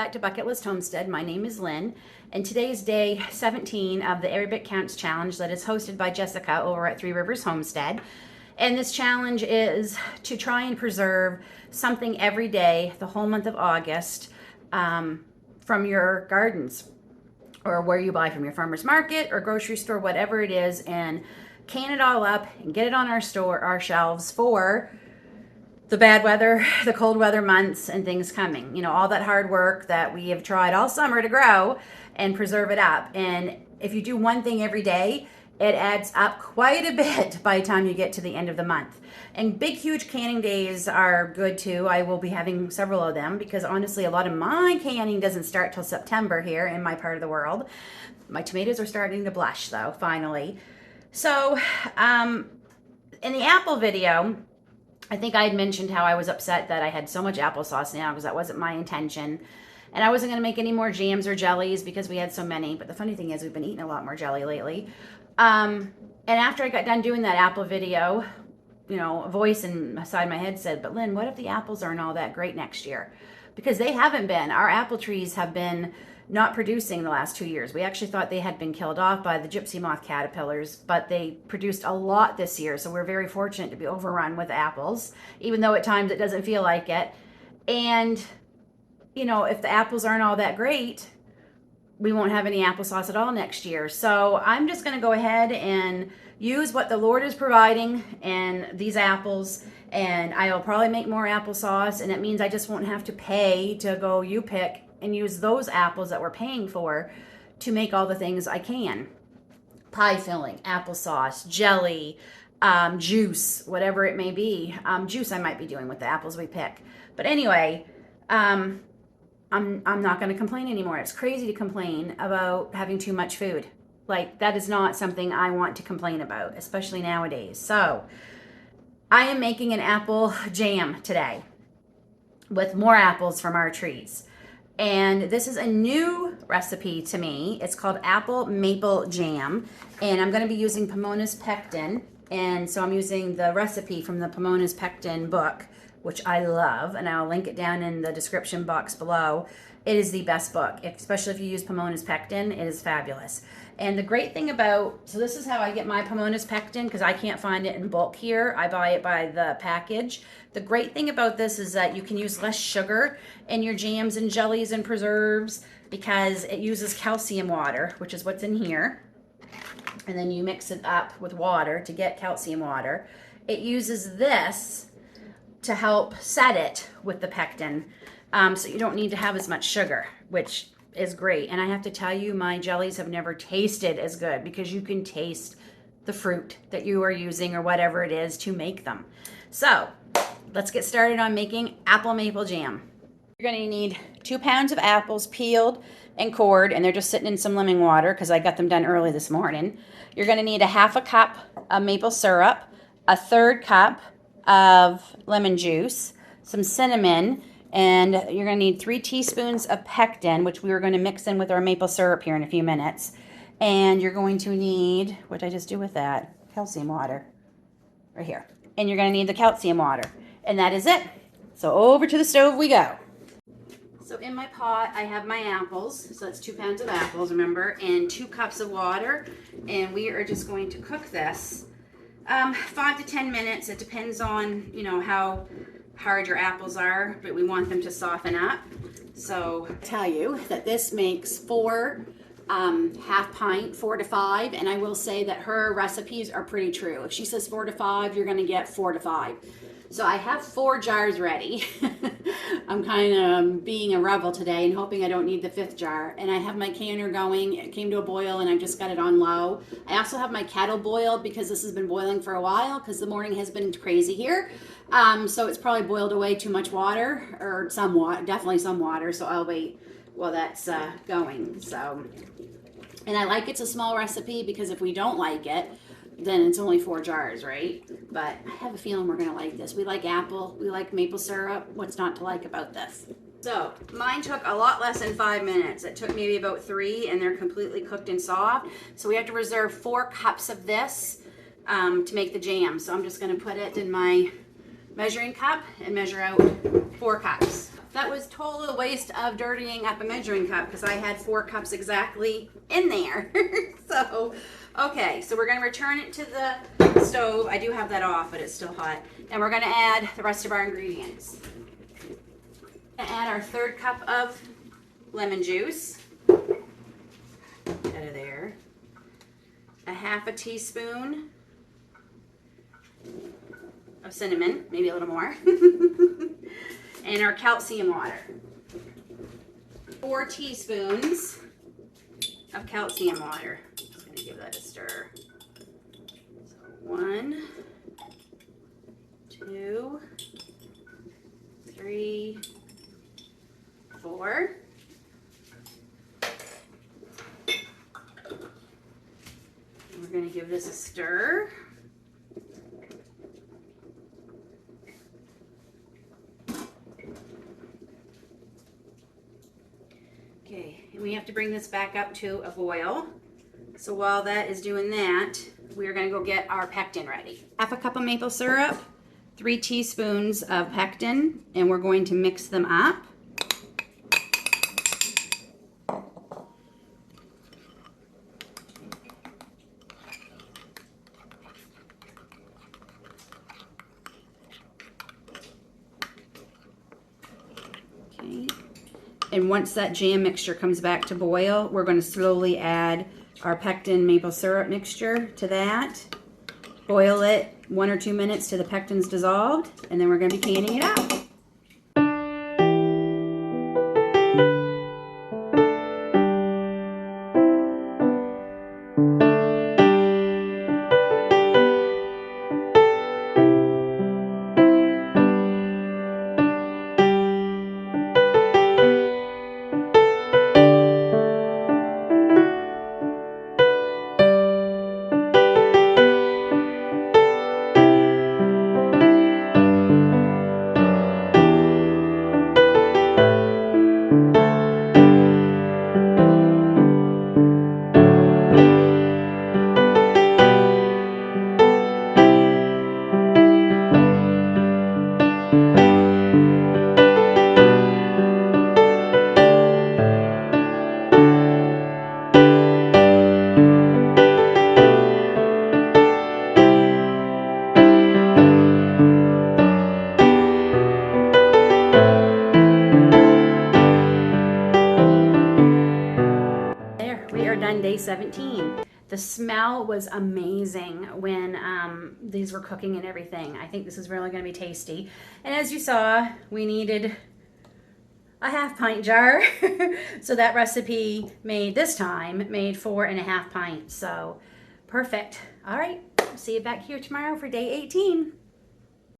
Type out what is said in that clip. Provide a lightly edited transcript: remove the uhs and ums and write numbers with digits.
back to Bucket List Homestead. My name is Lynn, and today is day 17 of the Every Bit Counts challenge that is hosted by Jessica over at Three Rivers Homestead. And this challenge is to try and preserve something every day the whole month of August from your gardens or where you buy from your farmer's market or grocery store, whatever it is, and can it all up and get it on our shelves for the bad weather, the cold weather months and things coming. You know, all that hard work that we have tried all summer to grow and preserve it up. And if you do one thing every day, it adds up quite a bit by the time you get to the end of the month. And big, huge canning days are good too. I will be having several of them because honestly, a lot of my canning doesn't start till September here in my part of the world. My tomatoes are starting to blush though, finally. So in the apple video, I think I had mentioned how I was upset that I had so much applesauce now because that wasn't my intention. And I wasn't going to make any more jams or jellies because we had so many. But the funny thing is we've been eating a lot more jelly lately. And after I got done doing that apple video, you know, a voice inside my head said, but Lynn, what if the apples aren't all that great next year? Because they haven't been. Our apple trees have been not producing the last 2 years. We actually thought they had been killed off by the gypsy moth caterpillars, but they produced a lot this year. So we're very fortunate to be overrun with apples, even though at times it doesn't feel like it. And, you know, if the apples aren't all that great, we won't have any applesauce at all next year. So I'm just gonna go ahead and use what the Lord is providing in these apples, and I will probably make more applesauce, and it means I just won't have to pay to go you pick and use those apples that we're paying for to make all the things I can. Pie filling, applesauce, jelly, juice, whatever it may be. Juice I might be doing with the apples we pick. But anyway, I'm not going to complain anymore. It's crazy to complain about having too much food. Like, that is not something I want to complain about, especially nowadays. So I am making an apple jam today with more apples from our trees. And this is a new recipe to me. It's called apple maple jam. And I'm going to be using Pomona's pectin. And so I'm using the recipe from the Pomona's pectin book, which I love. And I'll link it down in the description box below. It is the best book, especially if you use Pomona's pectin. It is fabulous. And the great thing about, so this is how I get my Pomona's pectin because I can't find it in bulk here. I buy it by the package. The great thing about this is that you can use less sugar in your jams and jellies and preserves because it uses calcium water, which is what's in here. And then you mix it up with water to get calcium water. It uses this to help set it with the pectin, so you don't need to have as much sugar, which is great. And I have to tell you, my jellies have never tasted as good because you can taste the fruit that you are using or whatever it is to make them. So let's get started on making apple maple jam. You're going to need 2 pounds of apples peeled and cored, and they're just sitting in some lemon water because I got them done early this morning. You're going to need a 1/2 cup of maple syrup, a 1/3 cup of lemon juice, some cinnamon, and you're going to need 3 teaspoons of pectin, which we are going to mix in with our maple syrup here in a few minutes. And you're going to need, what did I just do with that? Calcium water, right here. And you're going to need the calcium water. And that is it. So over to the stove we go. So in my pot, I have my apples. So that's 2 pounds of apples, remember, and 2 cups of water. And we are just going to cook this 5 to 10 minutes. It depends on, you know, how hard your apples are, but we want them to soften up. So I'll tell you that this makes 4 half pint, 4 to 5, and I will say that her recipes are pretty true. If she says 4 to 5, you're gonna get 4 to 5. So I have 4 jars ready. I'm kind of being a rebel today and hoping I don't need the 5th jar. And I have my canner going. It came to a boil and I just got it on low. I also have my kettle boiled because this has been boiling for a while because the morning has been crazy here. So it's probably boiled away too much water, or some water, definitely some water. So I'll wait while that's going. So, and I like it's a small recipe because if we don't like it, then it's only 4 jars, right? But I have a feeling we're gonna like this. We like apple, we like maple syrup. What's not to like about this? So mine took a lot less than 5 minutes. It took maybe about 3 and they're completely cooked and soft. So we have to reserve 4 cups of this to make the jam. So I'm just gonna put it in my measuring cup and measure out 4 cups. that was total waste of dirtying up a measuring cup because I had 4 cups exactly in there. So, okay, so we're going to return it to the stove. I do have that off, but it's still hot. And we're going to add the rest of our ingredients. Add our 3rd cup of lemon juice. Out of there. A 1/2 teaspoon of cinnamon, maybe a little more. And our calcium water. 4 teaspoons of calcium water. Just going to give that a stir. So 1, 2, 3, 4. And we're going to give this a stir. Okay, and we have to bring this back up to a boil. So while that is doing that, we're going to go get our pectin ready. 1/2 cup of maple syrup, 3 teaspoons of pectin, and we're going to mix them up. Okay. And once that jam mixture comes back to boil, we're going to slowly add our pectin maple syrup mixture to that. Boil it 1 or 2 minutes till the pectin's dissolved, and then we're going to be canning it out. We are done day 17. The smell was amazing when these were cooking and everything. I think this is really going to be tasty. And as you saw, we needed a 1/2 pint jar. So that recipe this time made 4.5 pints. So perfect. All right, see you back here tomorrow for day 18.